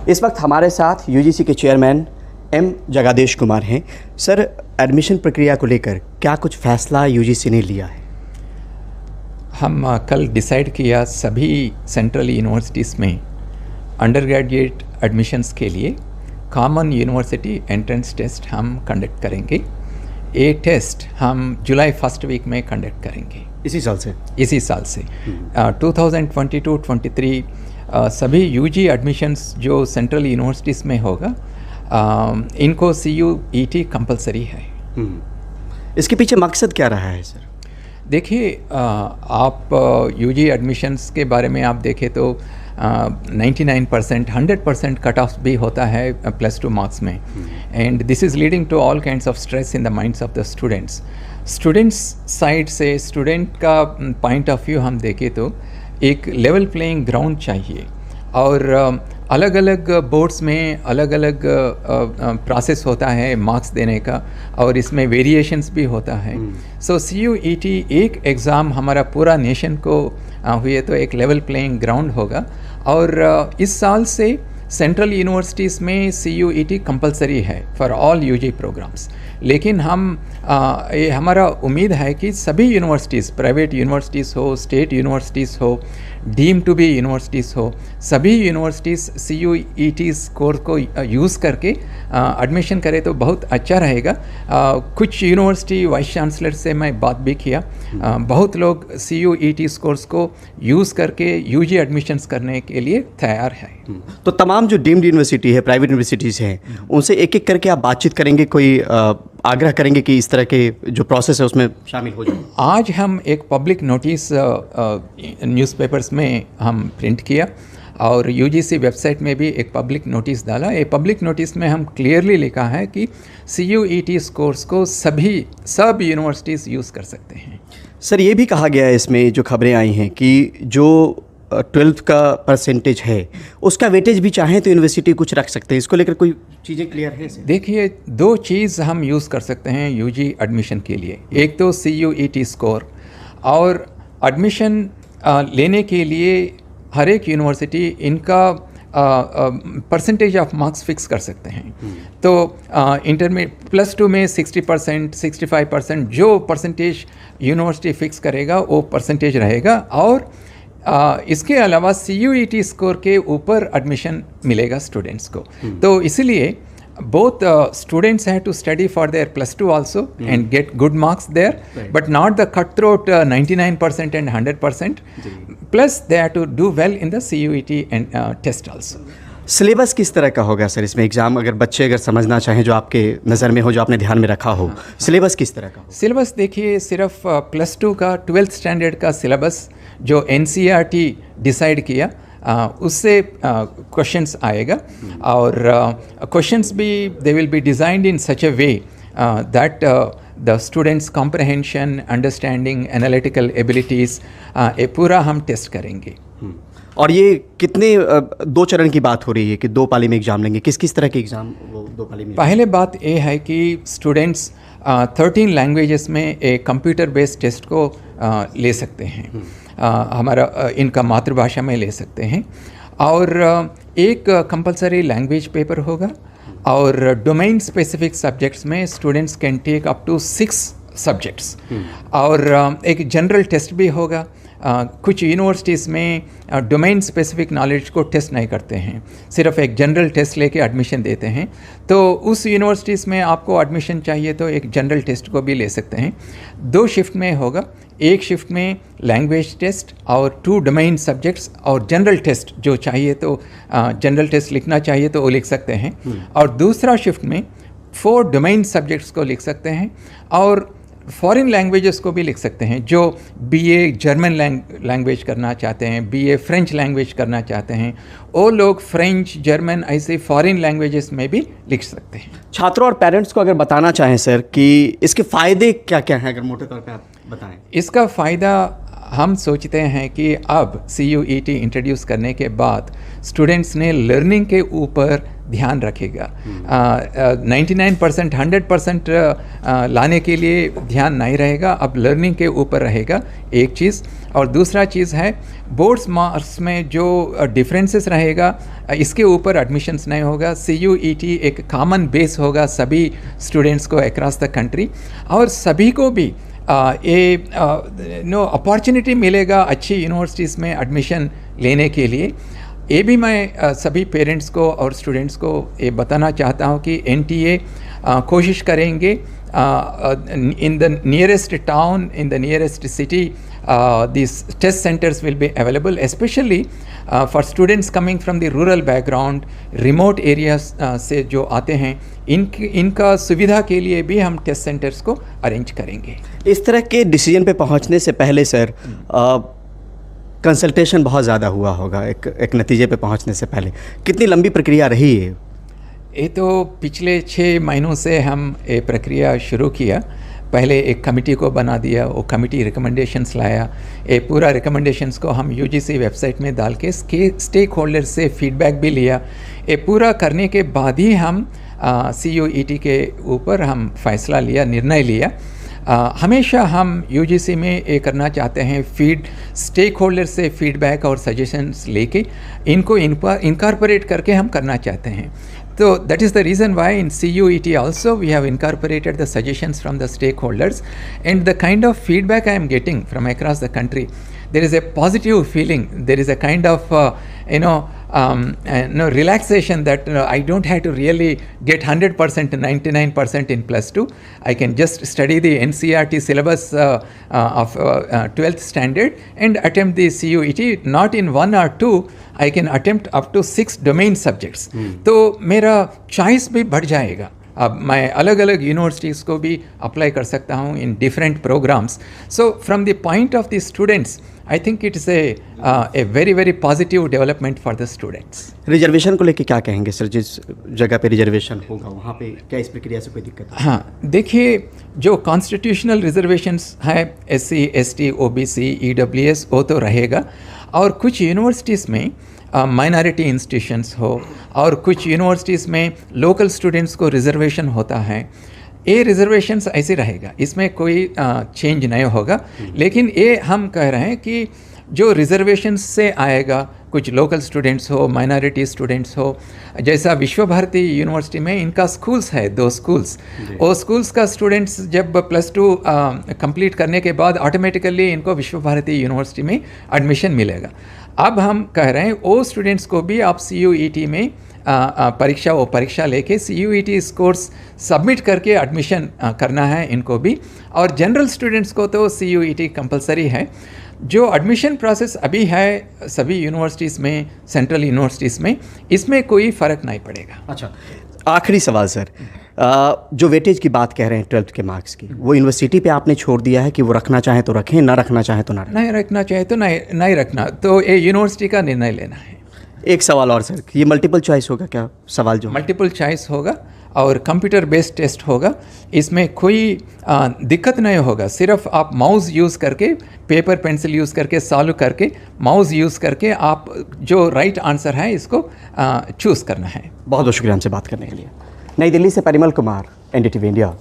इस वक्त हमारे साथ यूजीसी के चेयरमैन एम जगादेश कुमार हैं। सर, एडमिशन प्रक्रिया को लेकर क्या कुछ फैसला यूजीसी ने लिया है? हम कल डिसाइड किया सभी सेंट्रल यूनिवर्सिटीज़ में अंडर ग्रेजुएट एडमिशन्स के लिए कॉमन यूनिवर्सिटी एंट्रेंस टेस्ट हम कंडक्ट करेंगे। ये टेस्ट हम जुलाई फर्स्ट वीक में कंडक्ट करेंगे। इसी साल से 2022-23 सभी यूजी एडमिशन्स जो सेंट्रल यूनिवर्सिटीज़ में होगा इनको CUET कंपलसरी है। इसके पीछे मकसद क्या रहा है सर? देखिए, आप यूजी एडमिशन्स के बारे में आप देखें तो 99% 100% कट ऑफ भी होता है +2 मार्क्स में, and this is leading to all kinds of stress in the minds of the students side से। स्टूडेंट का पॉइंट ऑफ व्यू हम देखें तो एक लेवल प्लेइंग ग्राउंड चाहिए, और अलग अलग बोर्ड्स में अलग अलग प्रोसेस होता है मार्क्स देने का, और इसमें वेरिएशंस भी होता है। सो CUET एक एग्ज़ाम हमारा पूरा नेशन को हुए तो एक लेवल प्लेइंग ग्राउंड होगा, और इस साल से सेंट्रल यूनिवर्सिटीज़ में CUET कंपलसरी है फॉर ऑल यूजी प्रोग्राम्स। लेकिन ये हमारा उम्मीद है कि सभी यूनिवर्सिटीज़, प्राइवेट यूनिवर्सिटीज़ हो, स्टेट यूनिवर्सिटीज़ हो, डीम टू बी यूनिवर्सिटीज़ हो, सभी यूनिवर्सिटीज़ CUET स्कोर को यूज़ करके एडमिशन करें तो बहुत अच्छा रहेगा। कुछ यूनिवर्सिटी वाइस चांसलर से मैं बात भी किया, बहुत लोग CUET स्कोर्स को यूज़ करके यूजी एडमिशन्स करने के लिए तैयार है। तो तमाम जो डीम्ड यूनिवर्सिटी है, प्राइवेट यूनिवर्सिटीज़ हैं, उनसे एक एक करके आप बातचीत करेंगे, कोई आग्रह करेंगे कि इस तरह के जो प्रोसेस है उसमें शामिल हो जाए? आज हम एक पब्लिक नोटिस न्यूज़पेपर्स में हम प्रिंट किया, और यूजीसी वेबसाइट में भी एक पब्लिक नोटिस डाला। ये पब्लिक नोटिस में हम क्लियरली लिखा है कि CUET स्कोर्स को सब यूनिवर्सिटीज़ यूज़ कर सकते हैं। सर, ये भी कहा गया है इसमें जो खबरें आई हैं कि जो 12th का परसेंटेज है उसका वेटेज भी चाहें तो यूनिवर्सिटी कुछ रख सकते हैं। इसको लेकर कोई चीज़ें क्लियर है? देखिए, 2 चीज़ हम यूज़ कर सकते हैं यूजी एडमिशन के लिए। एक तो CUET स्कोर, और एडमिशन लेने के लिए हर एक यूनिवर्सिटी इनका परसेंटेज ऑफ मार्क्स फिक्स कर सकते हैं। तो इंटरमीडिएट +2 में 60%, 65% जो परसेंटेज यूनिवर्सिटी फिक्स करेगा वो परसेंटेज रहेगा, और इसके अलावा CUET स्कोर के ऊपर एडमिशन मिलेगा स्टूडेंट्स को। तो इसलिए both students have to study for their +2 also and get good marks there, but not the cutthroat 99% and 100%. Plus they have to do well in the CUET and test also. Syllabus किस तरह का होगा sir इसमें? Exam अगर समझना चाहें, जो आपके नज़र में हो, जो आपने ध्यान में रखा हो, सिलेबस किस तरह का? सिलेबस देखिए, सिर्फ +2 का 12th स्टैंडर्ड का सिलेबस जो NCERT डिसाइड किया उससे क्वेश्चंस आएगा, और क्वेश्चंस भी they will be designed in such a way that the students comprehension, understanding, analytical abilities ये पूरा हम टेस्ट करेंगे। और ये कितने 2 चरण की बात हो रही है कि 2 पाली में एग्ज़ाम लेंगे? किस तरह के एग्ज़ाम वो 2 पाली में? पहले बात ये है कि स्टूडेंट्स 13 लैंग्वेजेस में एक कंप्यूटर बेस्ड टेस्ट को ले सकते हैं, हमारा इनका मातृभाषा में ले सकते हैं, और एक कंपलसरी लैंग्वेज पेपर होगा, और डोमेन स्पेसिफिक सब्जेक्ट्स में students can take up to 6 subjects, और एक जनरल टेस्ट भी होगा। कुछ यूनिवर्सिटीज़ में डोमेन स्पेसिफिक नॉलेज को टेस्ट नहीं करते हैं, सिर्फ एक जनरल टेस्ट लेके एडमिशन देते हैं। तो उस यूनिवर्सिटीज़ में आपको एडमिशन चाहिए तो एक जनरल टेस्ट को भी ले सकते हैं। 2 शिफ्ट में होगा, एक शिफ्ट में लैंग्वेज टेस्ट और 2 डोमेन सब्जेक्ट्स, और जनरल टेस्ट जो चाहिए तो जनरल टेस्ट लिखना चाहिए तो वो लिख सकते हैं, और दूसरा शिफ्ट में 4 डोमेन सब्जेक्ट्स को लिख सकते हैं, और फॉरेन लैंग्वेजेस को भी लिख सकते हैं। जो BA जर्मन लैंग्वेज करना चाहते हैं, BA फ्रेंच लैंग्वेज करना चाहते हैं, वो लोग फ्रेंच, जर्मन ऐसे फॉरेन लैंग्वेजेस में भी लिख सकते हैं। छात्रों और पेरेंट्स को अगर बताना चाहें सर कि इसके फ़ायदे क्या क्या हैं, अगर मोटे तौर पे आप बताएं। इसका फ़ायदा हम सोचते हैं कि अब CUET इंट्रोड्यूस करने के बाद स्टूडेंट्स ने लर्निंग के ऊपर ध्यान रखेगा। 99% 100% लाने के लिए ध्यान नहीं रहेगा, अब लर्निंग के ऊपर रहेगा एक चीज़। और दूसरा चीज़ है बोर्ड्स मार्क्स में जो डिफरेंसेस रहेगा इसके ऊपर एडमिशन्स नहीं होगा। CUET एक कॉमन बेस होगा सभी स्टूडेंट्स को अक्रॉस द कंट्री, और सभी को भी ये अपॉर्चुनिटी मिलेगा अच्छी यूनिवर्सिटीज़ में एडमिशन लेने के लिए। ये भी मैं सभी पेरेंट्स को और स्टूडेंट्स को ये बताना चाहता हूँ कि NTA कोशिश करेंगे in the nearest town, in the nearest city, these test centers will be available, especially for students coming from the rural background, remote areas से जो आते हैं, इनका सुविधा के लिए भी हम टेस्ट सेंटर्स को अरेंज करेंगे। इस तरह के डिसीजन पे पहुंचने से पहले सर कंसल्टेशन बहुत ज़्यादा हुआ होगा, एक नतीजे पे पहुंचने से पहले कितनी लंबी प्रक्रिया रही है? ये तो पिछले 6 महीनों से हम ये प्रक्रिया शुरू किया। पहले एक कमिटी को बना दिया, वो कमिटी रिकमेंडेशंस लाया, ये पूरा रिकमेंडेशंस को हम UGC वेबसाइट में डाल के स्टेक होल्डर से फीडबैक भी लिया। ये पूरा करने के बाद ही हम CUET के ऊपर हम फैसला लिया, निर्णय लिया। हमेशा हम UGC में ये करना चाहते हैं, स्टेक होल्डर से फीडबैक और सजेशंस लेके इनको इनकॉर्पोरेट करके हम करना चाहते हैं। So that is the reason why in CUET also we have incorporated the suggestions from the stakeholders, and the kind of feedback I am getting from across the country, there is a positive feeling, there is a kind of relaxation that I don't have to really get 100% to 99% in +2. I can just study the NCERT syllabus of 12th standard and attempt the CUET, not in 1 or 2, I can attempt up to 6 domain subjects. तो मेरा choice भी बढ़ जाएगा। अब मैं अलग अलग universities को भी अप्लाई कर सकता हूँ in different programs. So from the point of the students, I think it is a very very positive development for the students. Reservation को लेके क्या कहेंगे सर? जिस जगह पे रिजर्वेशन होगा वहाँ पे क्या इस प्रक्रिया से कोई दिक्कत है? हाँ, देखिए, जो कॉन्स्टिट्यूशनल रिजर्वेशंस है SC ST OBC EWS वो तो रहेगा, और कुछ यूनिवर्सिटीज़ में माइनॉरिटी इंस्टीट्यूशंस हो, और कुछ यूनिवर्सिटीज़ में लोकल स्टूडेंट्स को रिजर्वेशन होता है। ये रिजर्वेशंस ऐसे रहेगा, इसमें कोई चेंज नहीं होगा। लेकिन ये हम कह रहे हैं कि जो रिजर्वेशंस से आएगा, कुछ लोकल स्टूडेंट्स हो, माइनॉरिटी स्टूडेंट्स हो, जैसा विश्व भारती यूनिवर्सिटी में इनका स्कूल्स है 2 स्कूल्स, वो स्कूल्स का स्टूडेंट्स जब +2 कंप्लीट करने के बाद ऑटोमेटिकली इनको विश्व भारती यूनिवर्सिटी में एडमिशन मिलेगा। अब हम कह रहे हैं वो स्टूडेंट्स को भी आप CUET में परीक्षा लेके CUET स्कोर्स सबमिट करके एडमिशन करना है इनको भी। और जनरल स्टूडेंट्स को तो CUET कंपलसरी है। जो एडमिशन प्रोसेस अभी है सभी यूनिवर्सिटीज़ में, सेंट्रल यूनिवर्सिटीज़ में, इसमें कोई फ़र्क नहीं पड़ेगा। अच्छा, आखिरी सवाल सर, जो वेटेज की बात कह रहे हैं 12th के मार्क्स की, वो यूनिवर्सिटी पे आपने छोड़ दिया है कि वो रखना चाहे तो रखें, ना रखना चाहे तो ना रखें? नहीं रखना चाहे तो नहीं रखना, तो ये यूनिवर्सिटी का निर्णय लेना है। एक सवाल और सर, ये मल्टीपल चॉइस होगा क्या? सवाल जो मल्टीपल चॉइस होगा और कंप्यूटर बेस्ड टेस्ट होगा, इसमें कोई दिक्कत नहीं होगा। सिर्फ आप माउस यूज़ करके, पेपर पेंसिल यूज़ करके, सॉल्व करके, माउस यूज़ करके आप जो राइट आंसर है इसको चूज़ करना है। बहुत बहुत शुक्रिया हमसे बात करने के लिए। नई दिल्ली से परिमल कुमार, NDTV इंडिया।